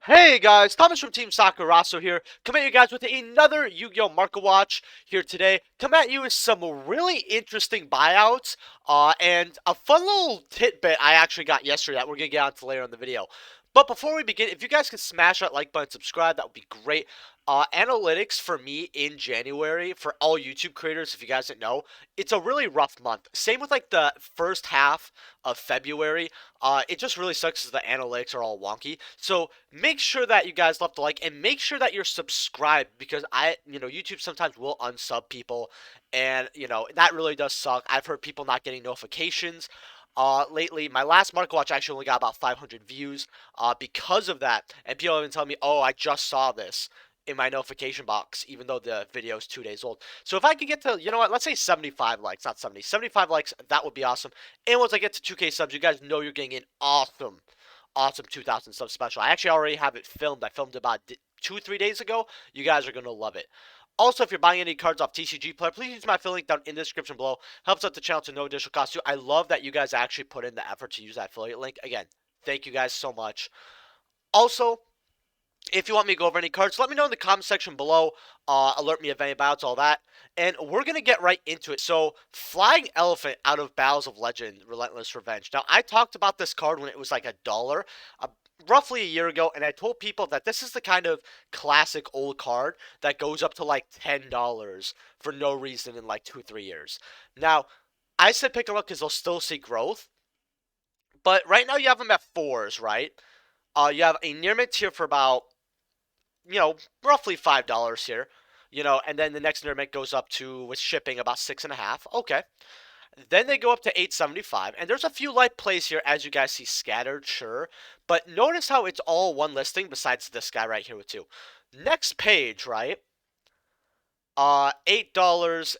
Hey guys, Thomas from Team Sakuraso here, coming at you guys with another Yu-Gi-Oh! Market Watch here today. Come at you with some really interesting buyouts, and a fun little tidbit I actually got yesterday that we're going to get onto later in the video. But before we begin, if you guys could smash that like button, subscribe, that would be great. Analytics for me in January, for all YouTube creators, if you guys didn't know, it's a really rough month. Same with like the first half of February. It just really sucks because the analytics are all wonky. So make sure that you guys left a like and make sure that you're subscribed because YouTube sometimes will unsub people, and that really does suck. I've heard people not getting notifications. Lately, my last Market Watch actually only got about 500 views because of that, and people have been telling me, "Oh, I just saw this in my notification box," even though the video is 2 days old. So if I could get to, let's say 75 likes, not 70, 75 likes, that would be awesome. And once I get to 2K subs, you guys know you're getting an awesome 2000 sub special. I actually already have it filmed. I filmed it about 2-3 days ago. You guys are going to love it. Also, if you're buying any cards off TCG Player, please use my affiliate link down in the description below. Helps out the channel to no additional cost too. I love that you guys actually put in the effort to use that affiliate link. Again, thank you guys so much. Also, if you want me to go over any cards, let me know in the comment section below. Alert me of any bouts, all that. And we're going to get right into it. So, Flying Elephant out of Battles of Legend, Relentless Revenge. Now, I talked about this card when it was like $1, roughly a year ago, and I told people that this is the kind of classic old card that goes up to like $10 for no reason in like 2-3 years. Now, I said pick them up because they'll still see growth. But right now you have them at 4s, right? You have a near mint tier for about roughly $5 here, and then the next intermittent goes up to, with shipping, about 6.5. Okay. Then they go up to 875, and there's a few light plays here, as you guys see scattered, sure. But notice how it's all one listing besides this guy right here with 2. Next page, right? $8.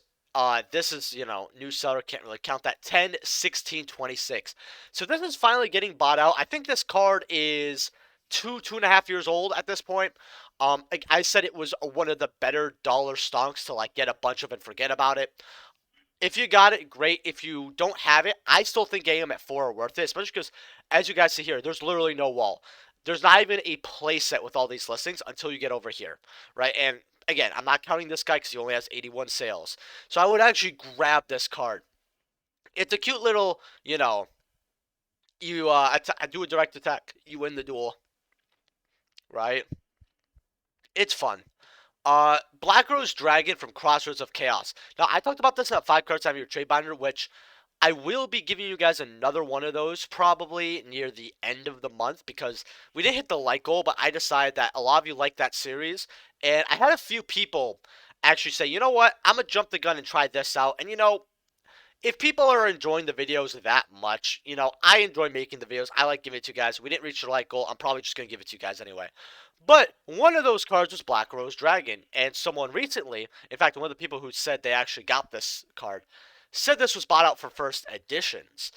This is, new seller, can't really count that. 10, 16, 26. So this is finally getting bought out. I think this card is 2.5 years old at this point. Like I said, it was one of the better dollar stonks to like get a bunch of and forget about it. If you got it, great. If you don't have it, I still think getting them at 4 are worth it, especially because, as you guys see here, there's literally no wall. There's not even a play set with all these listings until you get over here, right? And again, I'm not counting this guy because he only has 81 sales. So I would actually grab this card. It's a cute little, you do a direct attack, you win the duel, right? It's fun. Black Rose Dragon from Crossroads of Chaos. Now, I talked about this in a 5 card time of your trade binder, which I will be giving you guys another one of those probably near the end of the month because we didn't hit the like goal, but I decided that a lot of you like that series. And I had a few people actually say, you know what, I'm going to jump the gun and try this out. And if people are enjoying the videos that much, I enjoy making the videos. I like giving it to you guys. We didn't reach the like goal. I'm probably just going to give it to you guys anyway. But one of those cards was Black Rose Dragon. And someone recently, in fact, one of the people who said they actually got this card, said this was bought out for first editions.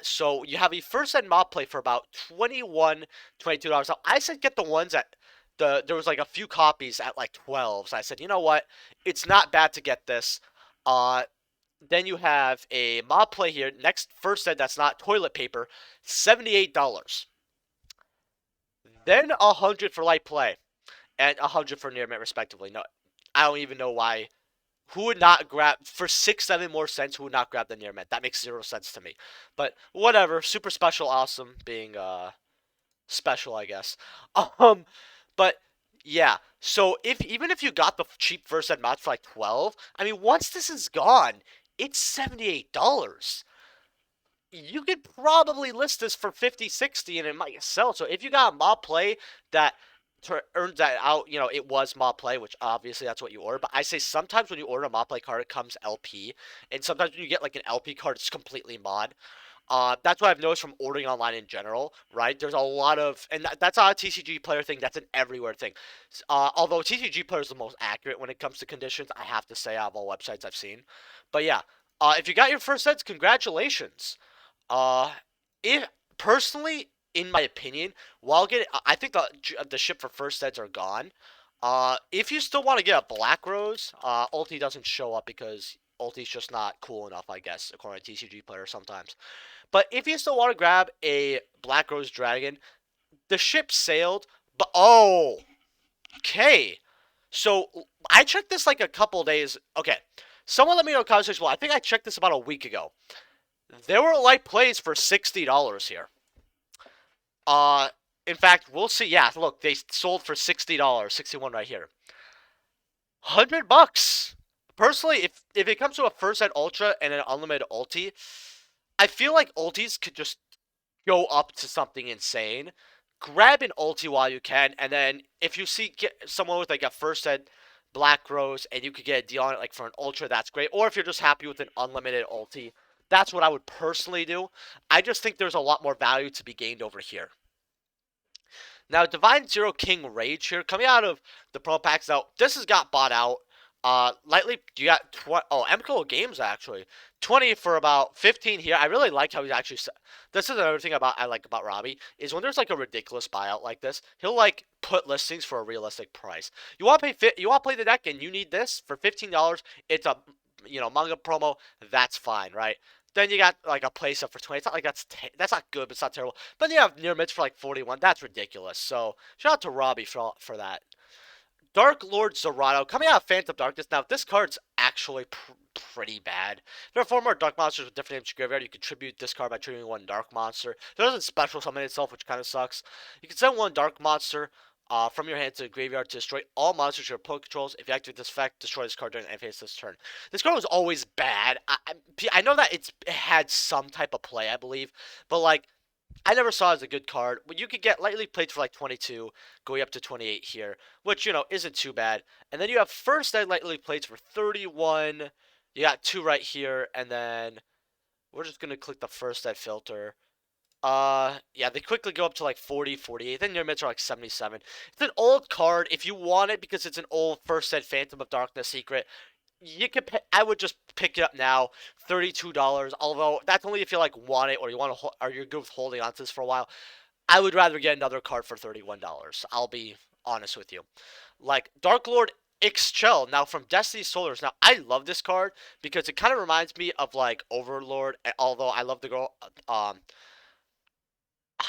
So you have a first ed mob play for about $21, $22. Now, I said get the ones at there was like a few copies at like 12. So I said, you know what? It's not bad to get this. Then you have a mob play here. Next, first ed that's not toilet paper, $78. Then 100 for light play, and 100 for near mint, respectively. No, I don't even know why. Who would not grab for 6-7 more cents? Who would not grab the near mint? That makes 0 sense to me. But whatever. Super special, awesome, being special, I guess. But yeah. So even if you got the cheap first ed mods for like 12, I mean, once this is gone, it's $78. You could probably list this for 50, 60, and it might sell. So if you got a mob play that earns that out, it was mob play, which obviously that's what you order. But I say sometimes when you order a mob play card, it comes LP, and sometimes when you get like an LP card, it's completely mod. That's what I've noticed from ordering online in general, right? There's a lot of, and that's not a TCG player thing. That's an everywhere thing. Although TCG player is the most accurate when it comes to conditions, I have to say, out of all websites I've seen. But yeah, if you got your first sets, congratulations. Uh, if personally, in my opinion, I think the ship for first sets are gone. If you still want to get a Black Rose, ulti doesn't show up because ulti's just not cool enough, I guess, according to TCG player sometimes. But if you still want to grab a Black Rose Dragon, the ship sailed, But oh, okay. So I checked this like a couple days. Okay, someone let me know in the conversation. Well, I think I checked this about a week ago. There were light plays for $60 here. Uh, in fact, we'll see. Yeah, look, they sold for $60, 61 right here. $100. Personally, if it comes to a first ed ultra and an unlimited ulti, I feel like ultis could just go up to something insane. Grab an ulti while you can, and then if you see get someone with like a first ed Black Rose and you could get a deal on it like for an ultra, that's great. Or if you're just happy with an unlimited ulti, that's what I would personally do. I just think there's a lot more value to be gained over here. Now, Divine Zero King Rage here, coming out of the Pro Packs. Now, this has got bought out. Lightly, you got MCO Games actually 20 for about 15 here. I really like how he's actually. This is another thing I like about Robbie is when there's like a ridiculous buyout like this, he'll like put listings for a realistic price. You want to you want to play the deck and you need this for $15. It's a manga promo. That's fine, right? Then you got like a place up for 20. It's not like that's not good, but it's not terrible. But you have near mids for like 41. That's ridiculous. So shout out to Robbie for that. Dark Lord Zerato coming out of Phantom Darkness. Now this card's actually pretty bad. There are 4 more Dark Monsters with different names to graveyard. You contribute this card by triggering 1 Dark Monster. It doesn't special summon itself, which kind of sucks. You can send 1 Dark Monster from your hand to the graveyard to destroy all monsters your opponent controls. If you activate this effect, destroy this card during the end phase this turn. This card was always bad. I know that it had some type of play, I believe, but like I never saw it as a good card. But you could get lightly played for like 22, going up to 28 here, which isn't too bad. And then you have first ed lightly plates for 31. You got 2 right here, and then we're just gonna click the first ed filter. Yeah, they quickly go up to like 40, 48. Then your mids are like 77. It's an old card. If you want it because it's an old first ed Phantom of Darkness secret, you could. I would just pick it up now, $32. Although that's only if you like want it or you want to, or you're good with holding on to this for a while. I would rather get another card for $31. I'll be honest with you. Like Dark Lord Ixchel now from Destiny Solars. Now I love this card because it kind of reminds me of like Overlord. Although I love the girl.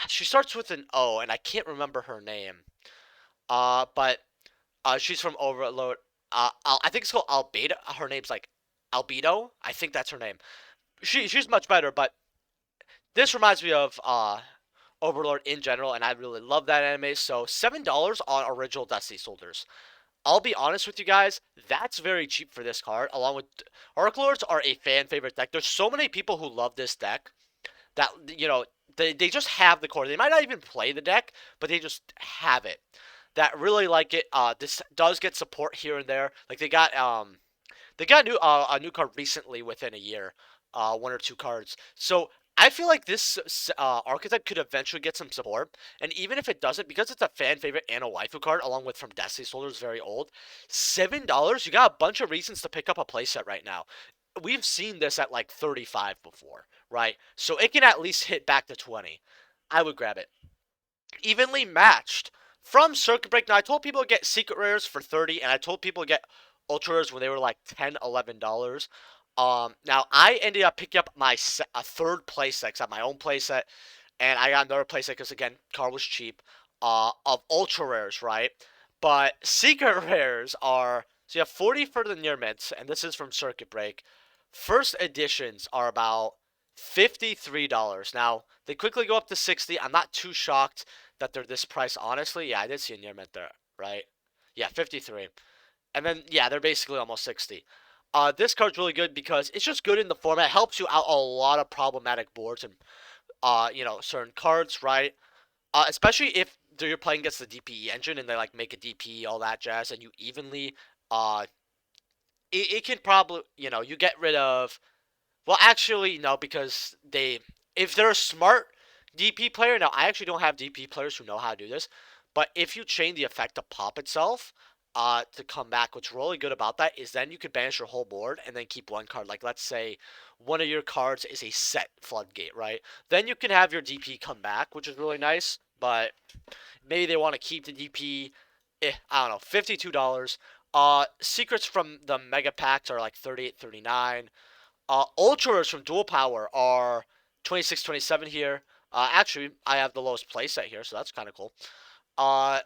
She starts with an O, and I can't remember her name. But she's from Overlord. I think it's called Albedo. Her name's like Albedo. I think that's her name. She's much better, but this reminds me of Overlord in general, and I really love that anime. So $7 on original Destiny Soldiers. I'll be honest with you guys, that's very cheap for this card. Along with Arc Lords are a fan favorite deck. There's so many people who love this deck that they just have the core. They might not even play the deck, but they just have it. That really like it. This does get support here and there. Like they got a new card recently within a year, 1 or 2 cards. So I feel like this archetype could eventually get some support, and even if it doesn't, because it's a fan favorite and a waifu card, along with from Destiny Soldiers, very old, $7. You got a bunch of reasons to pick up a playset right now. We've seen this at like 35 before, right? So it can at least hit back to 20. I would grab it. Evenly matched from Circuit Break. Now I told people to get secret rares for 30, and I told people to get ultra rares when they were like $10, $11. Now I ended up picking up a third playset. I have my own playset, and I got another playset because again, car was cheap. Of ultra rares, right? But secret rares are so you have 40 for the near mints, and this is from Circuit Break. First editions are about $53. Now they quickly go up to 60. I'm not too shocked that they're this price. Honestly, yeah, I did see a near mint there, right? Yeah, 53. And then yeah, they're basically almost 60. This card's really good because it's just good in the format. It helps you out a lot of problematic boards and certain cards, right? Especially if you're playing against the DPE engine and they like make a DPE all that jazz and you evenly uh it can probably you get rid of well, actually, no, because if they're a smart DP player, now I actually don't have DP players who know how to do this, but if you chain the effect to pop itself, to come back, what's really good about that is then you could banish your whole board and then keep 1 card. Like, let's say one of your cards is a set floodgate, right? Then you can have your DP come back, which is really nice, but maybe they want to keep the DP, I don't know, $52. Secrets from the mega packs are like 38, 39. Ultras from Dual Power are 26, 27 here. Actually, I have the lowest playset here, so that's kind of cool. Uh,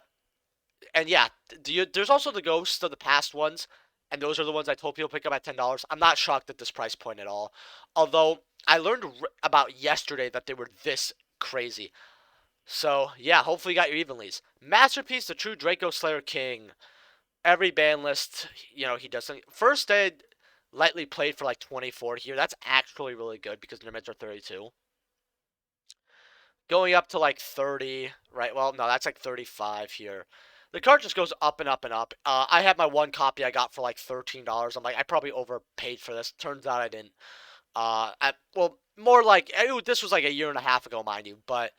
And yeah, there's also the ghosts of the past ones, and those are the ones I told people to pick up at $10. I'm not shocked at this price point at all. Although I learned about yesterday that they were this crazy. So yeah, hopefully you got your evenlies. Masterpiece, the true Draco Slayer King. Every ban list, he does something. First aid lightly played for like 24 here. That's actually really good because their mids are 32. Going up to like 30, right? Well, no, that's like 35 here. The card just goes up and up and up. I had my one copy I got for like $13. I'm like, I probably overpaid for this. Turns out I didn't. Well, more like this was like a year and a half ago, mind you. But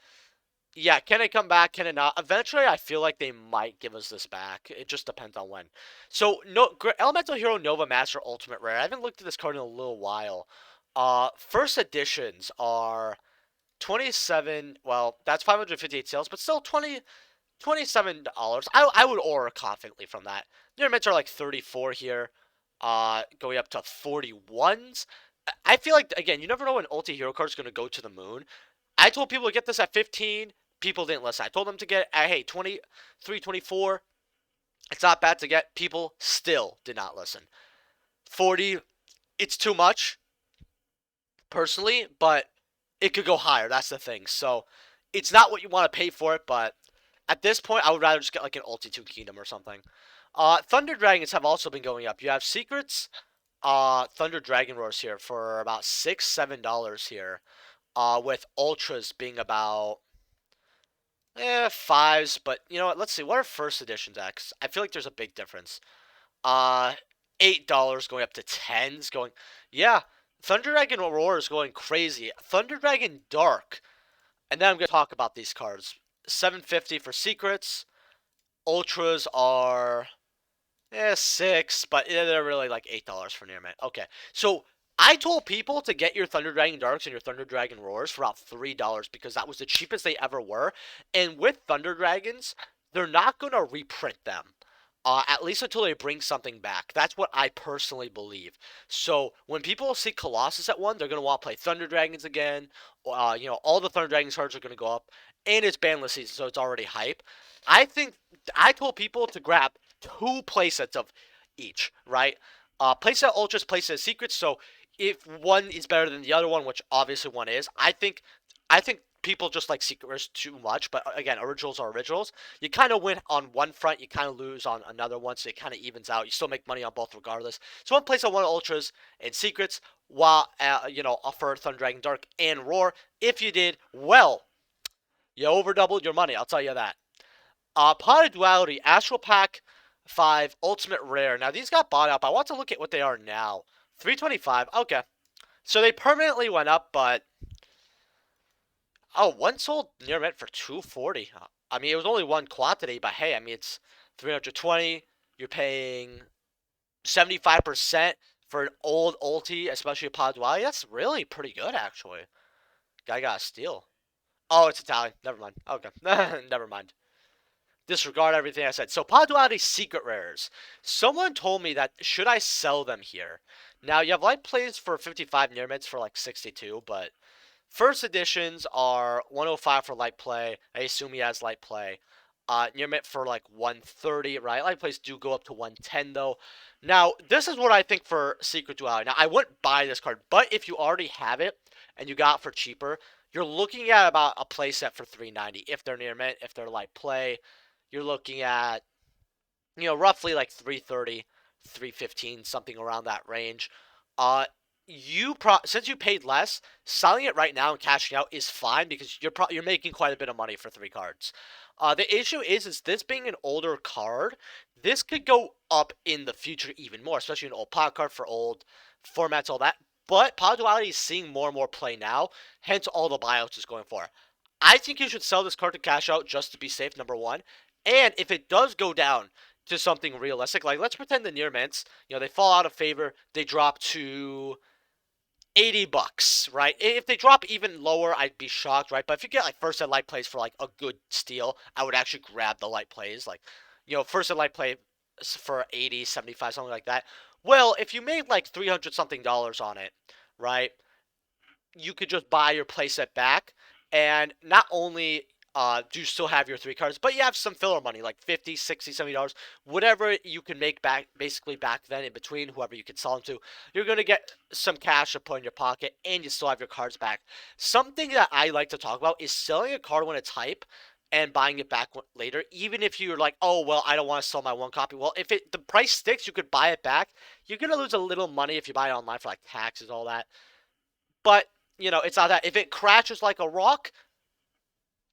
yeah, can it come back? Can it not? Eventually, I feel like they might give us this back. It just depends on when. So, no, Elemental Hero Nova Master Ultimate Rare. I haven't looked at this card in a little while. First editions are 27. Well, that's 558 sales, but still $27. I would aura confidently from that. Their mids are like 34 here, going up to 41s. I feel like, again, you never know when ulti hero card is going to go to the moon. I told people to get this at 15. People didn't listen. I told them to get at, hey, 23, 24. It's not bad to get. People still did not listen. 40, it's too much, personally, but it could go higher. That's the thing. So it's not what you want to pay for it, but at this point, I would rather just get like an Ulti 2 Kingdom or something. Thunder Dragons have also been going up. You have Secrets, Thunder Dragon Roars here for about $6, $7 here. With Ultras being about fives, but you know what? Let's see. What are first editions at? 'Cause I feel like there's a big difference. Uh, $8 going up to tens. Going, yeah. Thunder Dragon Roar is going crazy. Thunder Dragon Dark, and then I'm gonna talk about these cards. 750 for secrets. Ultras are 6, but they're really like $8 for near mint. Okay, so I told people to get your Thunder Dragon Darks and your Thunder Dragon Roars for about $3 because that was the cheapest they ever were. And with Thunder Dragons, they're not going to reprint them. At least until they bring something back. That's what I personally believe. So when people see Colossus at 1, they're going to want to play Thunder Dragons again. All the Thunder Dragons cards are going to go up. And it's banless season, so it's already hype. I think I told people to grab 2 playsets of each, right? Playset Ultras, playset Secrets. So if one is better than the other one, which obviously one is, I think people just like Secrets too much. But again, originals are originals. You kind of win on one front, you kind of lose on another one, so it kind of evens out. You still make money on both regardless. So one place on one Ultras and Secrets, while offer Thunder Dragon Dark and Roar. If you did well, you over doubled your money. I'll tell you that. Pot of Duality, Astral Pack 5, Ultimate Rare. Now, these got bought up. I want to look at what they are now. 325. Okay. So they permanently went up, but... Oh, one sold near mint for 240. I mean, it was only one quantity, but hey, I mean, it's 320. You're paying 75% for an old ulti, especially a Pot of Duality. That's really pretty good, actually. Guy got a steal. Oh, it's Italian. Never mind. Okay. Never mind. Disregard everything I said. So, Pod Duality secret rares. Someone told me that should I sell them here? Now, you have light plays for 55 near mids for like 62, but first editions are 105 for light play. I assume he has light play. Near mid for like 130, right? Light plays do go up to 110 though. Now, this is what I think for Secret Duality. Now, I wouldn't buy this card, but if you already have it and you got it for cheaper, you're looking at about a playset for 390 if they're near mint, if they're light play. You're looking at, roughly like 330, 315, something around that range. Since you paid less, selling it right now and cashing out is fine because you're making quite a bit of money for 3 cards. The issue is this being an older card, this could go up in the future even more, especially an old pod card for old formats, all that. But Pod Duality is seeing more and more play now, hence all the buyouts is going for. I think you should sell this card to cash out just to be safe, number one. And if it does go down to something realistic, like let's pretend the near mints, they fall out of favor, they drop to $80, right? If they drop even lower, I'd be shocked, right? But if you get like first and light plays for like a good steal, I would actually grab the light plays, like first and light play for 80, 75, something like that. Well, if you made like 300 something dollars on it, right? You could just buy your playset back, and not only do still have your 3 cards, but you have some filler money like 50, 60, $70, whatever you can make back, basically back then in between, whoever you can sell them to. You're going to get some cash to put in your pocket, and you still have your cards back. Something that I like to talk about is selling a card when it's hype and buying it back later, even if you're like, oh, well, I don't want to sell my one copy. Well, if the price sticks, you could buy it back. You're going to lose a little money if you buy it online for like taxes, all that. But, it's not that. If it crashes like a rock,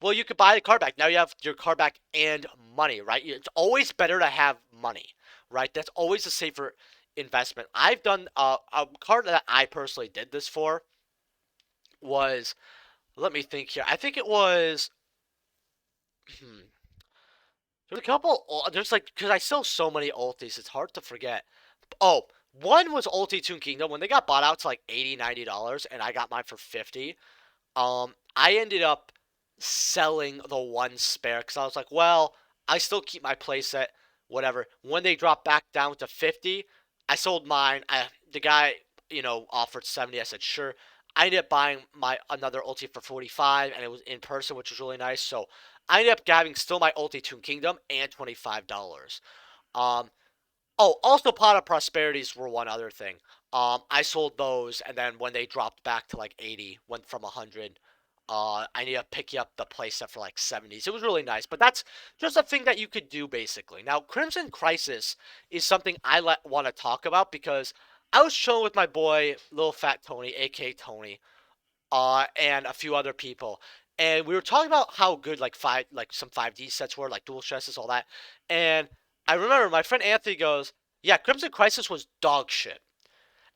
well, you could buy the card back. Now you have your card back and money, right? It's always better to have money, right? That's always a safer investment. I've done a card that I personally did this for was, let me think here. I think it was, hmm, there's a couple, there's like, because I sell so many ultis, it's hard to forget. Oh, one was Ulti Toon Kingdom. When they got bought out to like $80, $90, and I got mine for 50. I ended up selling the one spare because I was like, well, I still keep my playset, whatever. When they dropped back down to 50, I sold mine. The guy, offered 70. I said, sure. I ended up buying my another ulti for 45, and it was in person, which was really nice. So I ended up having still my ulti Toon Kingdom and $25. Um, Oh, also Pot of Prosperities were one other thing. I sold those, and then when they dropped back to like 80, went from 100. I ended up picking up the playset for like 70s. It was really nice, but that's just a thing that you could do basically. Now, Crimson Crisis is something I want to talk about because I was chilling with my boy, Little Fat Tony, aka Tony, and a few other people, and we were talking about how good like some 5D sets were, like Dual Stresses, all that, and I remember my friend Anthony goes, "Yeah, Crimson Crisis was dog shit."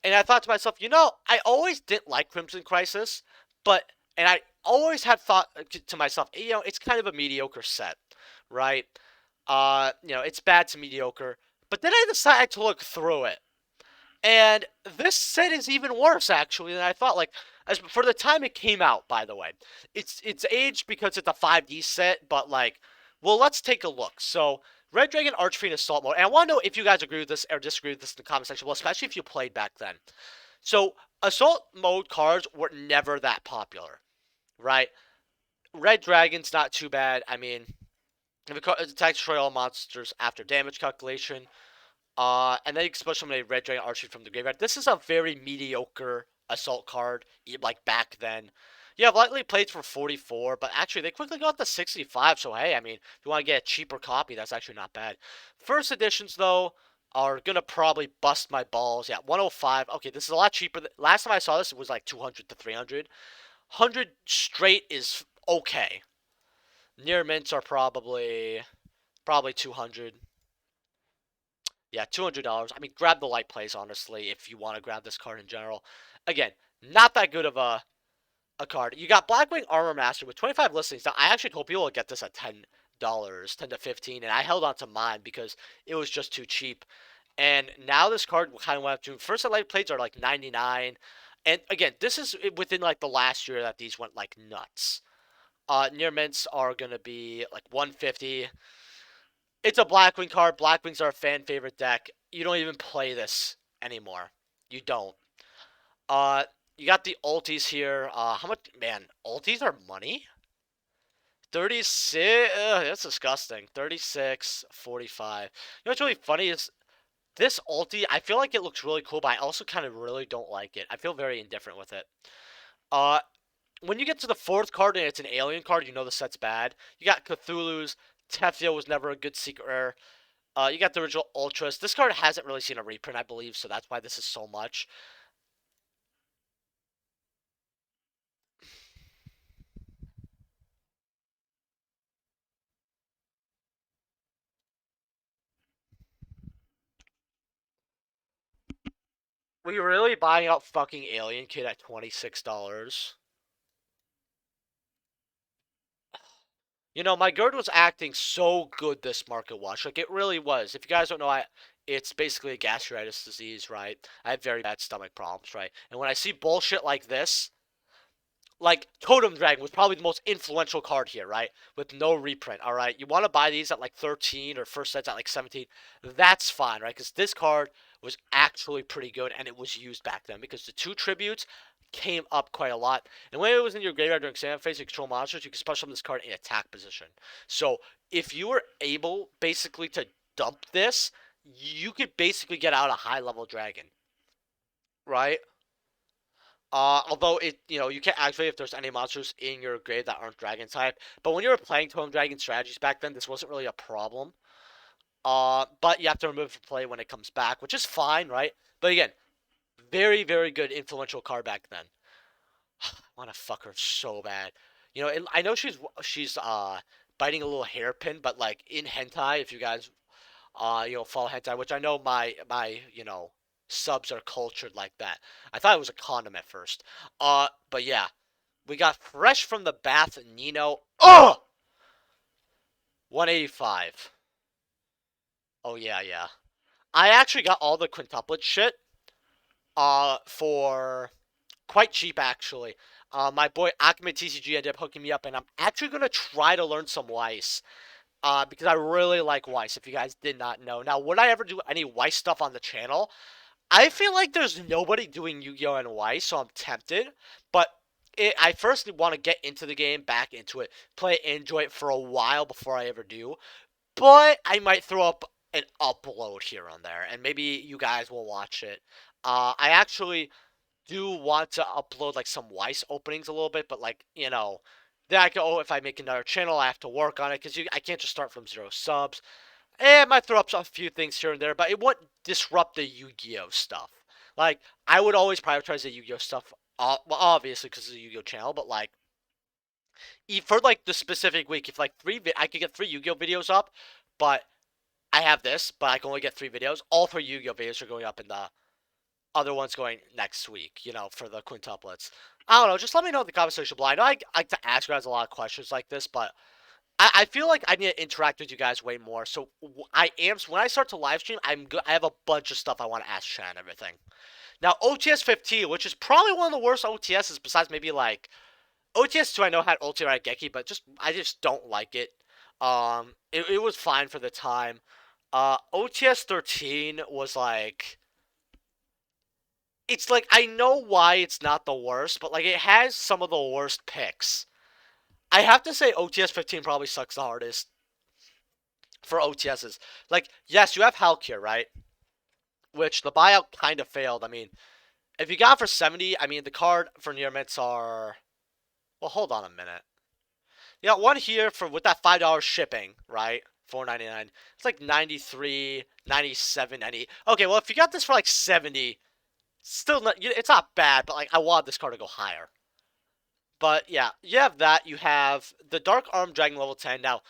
And I thought to myself, I always didn't like Crimson Crisis, but and I always had thought to myself, it's kind of a mediocre set, right? It's bad to mediocre. But then I decided to look through it, and this set is even worse actually than I thought. Like, as for the time it came out, by the way, it's aged because it's a 5D set. But like, well, let's take a look. So, Red Dragon Archfiend Assault Mode, and I want to know if you guys agree with this or disagree with this in the comment section. Well, especially if you played back then. So, Assault Mode cards were never that popular, right? Red Dragon's not too bad. I mean, if it attacks destroy all monsters after damage calculation. And then you can special summon a Red Dragon Archer from the graveyard. This is a very mediocre assault card, like back then. You have lightly plates for 44, but actually they quickly got to 65. So hey, I mean, if you want to get a cheaper copy, that's actually not bad. First editions though are gonna probably bust my balls. Yeah, 105. Okay, this is a lot cheaper. Last time I saw this, it was like 200 to 300. 100 straight is okay. Near mints are probably 200. Yeah, $200. I mean, grab the light plays, honestly, if you want to grab this card in general. Again, not that good of a card. You got Blackwing Armor Master with 25 listings. Now, I actually told people to get this at $10, 10 to 15, and I held on to mine because it was just too cheap. And now this card kind of went up to, first the light plates are like 99. And again, this is within like the last year that these went like nuts. Near mints are going to be like 150. It's a Blackwing card. Blackwings are a fan favorite deck. You don't even play this anymore. You don't. Uh, you got the ultis here. How much? Man, ultis are money? 36. That's disgusting. 36, 45. What's really funny is this ulti, I feel like it looks really cool, but I also kind of really don't like it. I feel very indifferent with it. Uh, when you get to the fourth card and it's an alien card, you know the set's bad. You got Cthulhu's. Tefia was never a good secret rare. You got the original Ultras. This card hasn't really seen a reprint, I believe, so that's why this is so much. Were you really buying out fucking Alien Kid at $26? My gird was acting so good this market watch. Like, it really was. If you guys don't know, it's basically a gastritis disease, right? I have very bad stomach problems, right? And when I see bullshit like this, like Totem Dragon was probably the most influential card here, right? With no reprint, all right? You want to buy these at like 13 or first sets at like 17. That's fine, right? Because this card was actually pretty good and it was used back then because the two tributes came up quite a lot. And when it was in your graveyard during exam phase, you control monsters, you can special summon this card in attack position. So if you were able basically to dump this, you could basically get out a high level dragon, right? Although you can't activate if there's any monsters in your grave that aren't dragon type. But when you were playing Totem Dragon strategies back then, this wasn't really a problem. But you have to remove it from play when it comes back, which is fine, right? But again, very, very good influential card back then. I want to fuck her so bad. I know she's biting a little hairpin, but like in hentai, if you guys follow hentai, which I know my subs are cultured like that. I thought it was a condom at first. But yeah, we got fresh from the bath Nino. Oh, 185. Oh yeah, yeah. I actually got all the quintuplet shit for quite cheap actually. My boy Akmed TCG ended up hooking me up, and I'm actually gonna try to learn some Weiss. Because I really like Weiss, if you guys did not know. Now, would I ever do any Weiss stuff on the channel? I feel like there's nobody doing Yu-Gi-Oh! And Weiss, so I'm tempted. But I first want to get into the game, back into it, play it, enjoy it for a while before I ever do. But I might throw up an upload here and there, and maybe you guys will watch it. I actually do want to upload like some Weiss openings a little bit, but then I go, if I make another channel, I have to work on it because I can't just start from 0 subs. And I might throw up a few things here and there, but it won't disrupt the Yu-Gi-Oh stuff. Like, I would always prioritize the Yu-Gi-Oh stuff, well, obviously because of the Yu-Gi-Oh channel, but like, for like the specific week, if like I could get 3 Yu-Gi-Oh videos up, but I have this, but I can only get 3 videos. All 3 Yu-Gi-Oh videos are going up in the other one's going next week, for the quintuplets. I don't know. Just let me know in the comment section below. I know I like to ask you guys a lot of questions like this, but I feel like I need to interact with you guys way more. So when I start to live stream, I have a bunch of stuff I want to ask Shan and everything. Now OTS 15, which is probably one of the worst OTSs besides maybe like OTS 2. I know had Ulti Raigeki, but I just don't like it. It was fine for the time. OTS 13 was like, it's like, I know why it's not the worst, but like it has some of the worst picks. I have to say OTS 15 probably sucks the hardest for OTSs. Like, yes, you have Halkir, right? Which the buyout kind of failed. I mean, if you got it for 70, I mean, the card for near mints are. Well, hold on a minute. You got one here for with that $5 shipping, right? $4.99. It's like 93, 97, 90. Okay, well, if you got this for like 70, still not. It's not bad, but like I want this card to go higher. But yeah, you have that. You have the Dark Arm Dragon level 10. Now,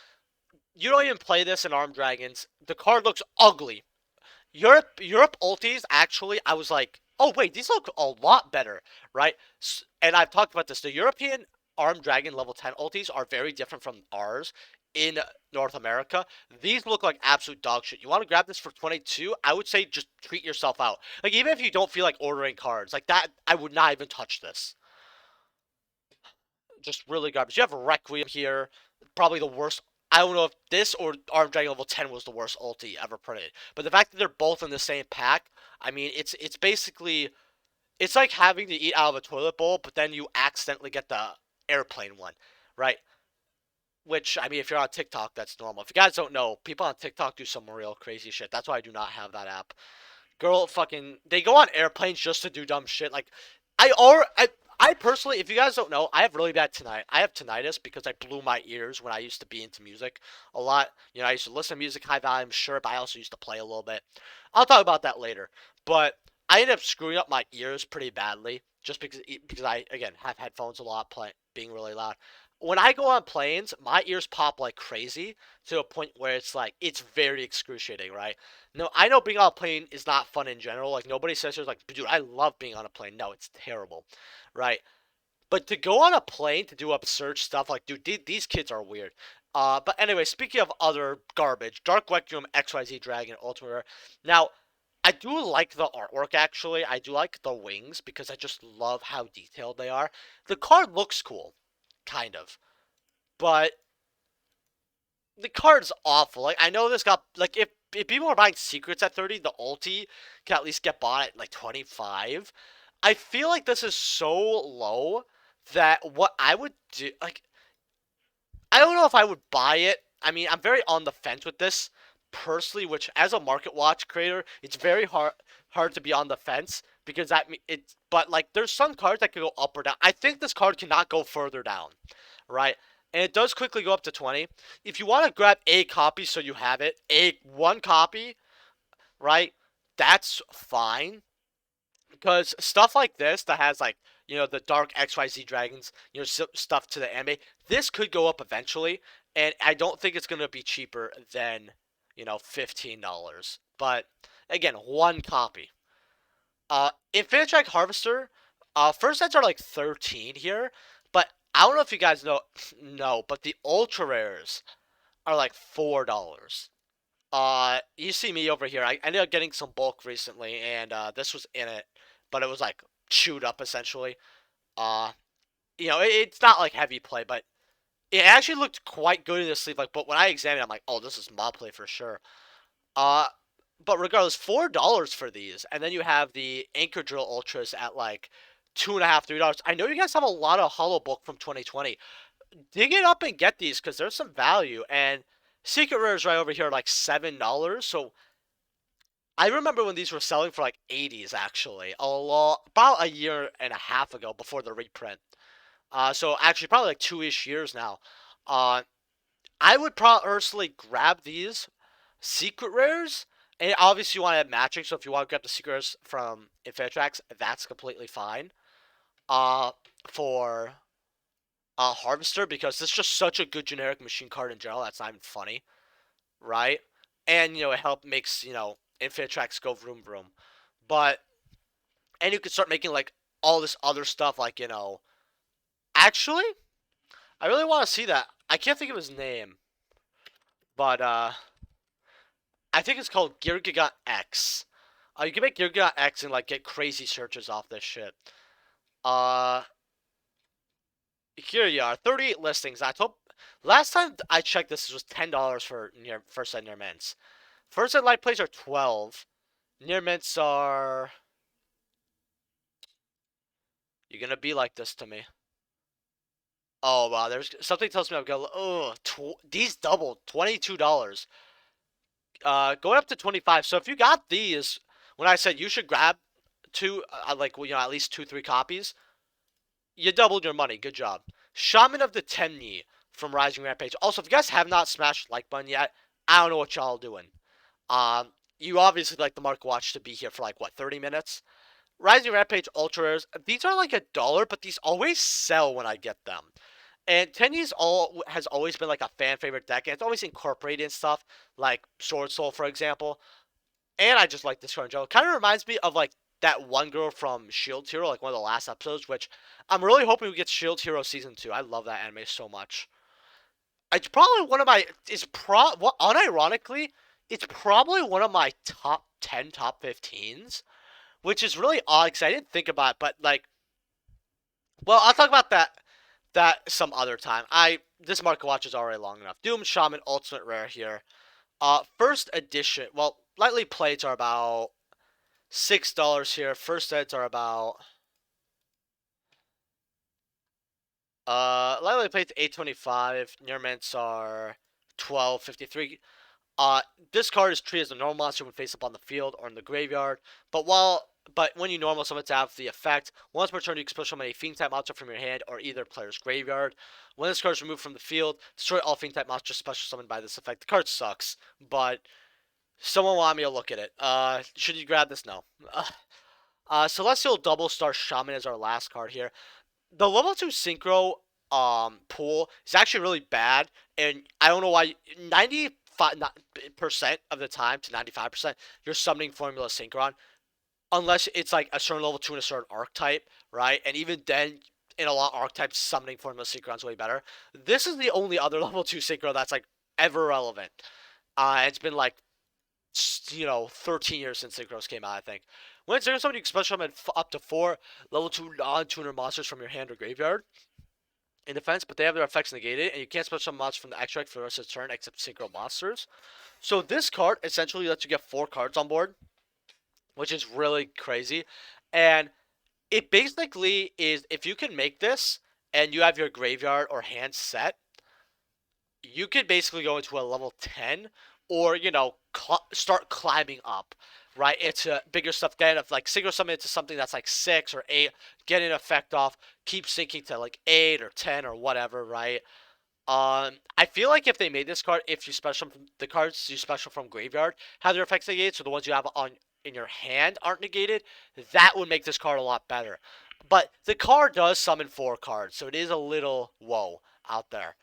you don't even play this in Armed Dragons. The card looks ugly. Europe ultis, actually, I was like, oh wait, these look a lot better, right? And I've talked about this. The European Armed Dragon level 10 ultis are very different from ours in North America. These look like absolute dog shit. You want to grab this for 22? I would say just treat yourself out. Like, even if you don't feel like ordering cards, like that, I would not even touch this. Just really garbage. You have Requiem here, probably the worst. I don't know if this or Armed Dragon level 10 was the worst ulti ever printed. But the fact that they're both in the same pack, I mean, it's basically, it's like having to eat out of a toilet bowl, but then you accidentally get the airplane one, right? Which, I mean, if you're on TikTok, that's normal. If you guys don't know, people on TikTok do some real crazy shit. That's why I do not have that app. Girl, fucking, they go on airplanes just to do dumb shit. Like, I or I personally, if you guys don't know, I have really bad I have tinnitus because I blew my ears when I used to be into music a lot. I used to listen to music high volume, sure, but I also used to play a little bit. I'll talk about that later. But I ended up screwing up my ears pretty badly just because I again have headphones a lot, being really loud. When I go on planes, my ears pop like crazy to a point where it's like it's very excruciating, right? No, I know being on a plane is not fun in general. Like nobody says there's like, dude, I love being on a plane. No, it's terrible, right? But to go on a plane to do absurd stuff, like, dude, these kids are weird. But anyway, speaking of other garbage, Dark Requiem XYZ Dragon Ultimate Rare. Now, I do like the artwork, actually. I do like the wings because I just love how detailed they are. The card looks cool, kind of. But the card's awful. Like, I know this got, like, if people are buying secrets at 30, the ulti can at least get bought at, like, 25. I feel like this is so low that what I would do, like, I don't know if I would buy it. I mean, I'm very on the fence with this personally, which as a market watch creator, it's very hard to be on the fence because it's but like there's some cards that can go up or down. I think this card cannot go further down, right? And it does quickly go up to 20. If you want to grab a copy so you have it, a one copy, right? That's fine because stuff like this that has like the dark XYZ dragons, stuff to the anime, this could go up eventually, and I don't think it's gonna be cheaper than $15. But again, one copy. Infinitrack Harvester, first sets are like 13 here, but I don't know if you guys know, no, but the ultra rares are like $4. You see me over here. I ended up getting some bulk recently, and this was in it, but it was like chewed up essentially. Uh, it's not like heavy play, but it actually looked quite good in the sleeve. Like, but when I examined it, I'm like, oh, this is mob play for sure. Uh, but regardless, $4 for these, and then you have the Anchor Drill Ultras at like $2.50, $3. I know you guys have a lot of hollow bulk from 2020. Dig it up and get these because there's some value. And Secret Rares right over here are like $7. So I remember when these were selling for like 80s actually, about a year and a half ago before the reprint. So actually probably like 2-ish years now. Uh, I would personally grab these secret rares, and obviously you want to have matching. So if you want to grab the secret rares from Infinitrax, that's completely fine. Uh, for Harvester, because it's just such a good generic machine card in general. That's not even funny, right? And it help makes Infinitrax go vroom vroom. But and you can start making like all this other stuff, like actually, I really want to see that. I can't think of his name, but I think it's called Gear X. You can make Gear X and like get crazy searches off this shit. Uh, Here you are, 38 listings. I told last time I checked, this was $10 for first set near mints. First set light plays are 12. Near mints are. You're gonna be like this to me. Oh wow, there's something tells me I'm gonna. Oh, these doubled $22. Going up to 25. So if you got these, when I said you should grab two, like at least 2-3 copies, you doubled your money. Good job. Shaman of the Temni from Rising Rampage. Also, if you guys have not smashed the like button yet, I don't know what y'all doing. You obviously like the Mark Watch to be here for like what 30 minutes. Rising Rampage Ultra Rares. These are like $1, but these always sell when I get them. And Tenyi's has always been like a fan favorite deck, and it's always incorporated in stuff like Sword Soul, for example. And I just like this card in general. Kind of reminds me of like that one girl from Shield Hero, like one of the last episodes, which I'm really hoping we get Shield Hero season 2. I love that anime so much. It's probably one of my. Unironically, it's probably one of my top 10, top 15s, which is really odd because I didn't think about it, but like, well, I'll talk about that some other time. This market watch is already long enough. Doom Shaman Ultimate Rare here. First edition. Well, lightly plates are about $6 here. First sets are about lightly plates $8.25. Near mints are $12.53. This card is treated as a normal monster when face up on the field or in the graveyard. But when you normal summon to have the effect, once per turn you can special summon a fiend type monster from your hand or either player's graveyard. When this card is removed from the field, destroy all fiend type monsters special summoned by this effect. The card sucks, but someone wanted me to look at it. Should you grab this? No. Celestial Double Star Shaman is our last card here. The level 2 synchro pool is actually really bad, and I don't know why. 95% of the time to 95%, you're summoning Formula Synchron, unless it's like a certain level 2 and a certain archetype, right? And even then, in a lot of archetypes, summoning Formula Synchron's way better. This is the only other level 2 synchro that's like ever relevant. It's been like 13 years since synchros came out, I think. When synchro summon, you can special summon up to 4 level 2 non-tuner monsters from your hand or graveyard in defense, but they have their effects negated, and you can't special summon monsters from the extract for the rest of the turn except synchro monsters. So this card essentially lets you get 4 cards on board, which is really crazy. And It basically is if you can make this and you have your graveyard or hand set, you could basically go into a level 10 or, start climbing up, right? It's a bigger stuff, get enough, like single summon into something that's like 6 or 8, get an effect off, keep sinking to like 8 or 10 or whatever, right? I feel like if they made this card, if you special from the cards you special from graveyard have their effects negated, so the ones you have on in your hand aren't negated, that would make this card a lot better. But the card does summon 4 cards, so it is a little whoa out there.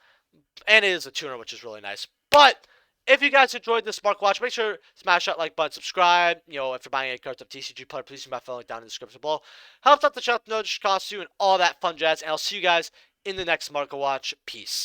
And it is a tuner, which is really nice. But if you guys enjoyed this Mark Watch, make sure to smash that like button, subscribe. If you're buying any cards of TCG player, please use my phone link down in the description below. Helps out the channel, no cost you, and all that fun jazz. And I'll see you guys in the next Market Watch. Peace.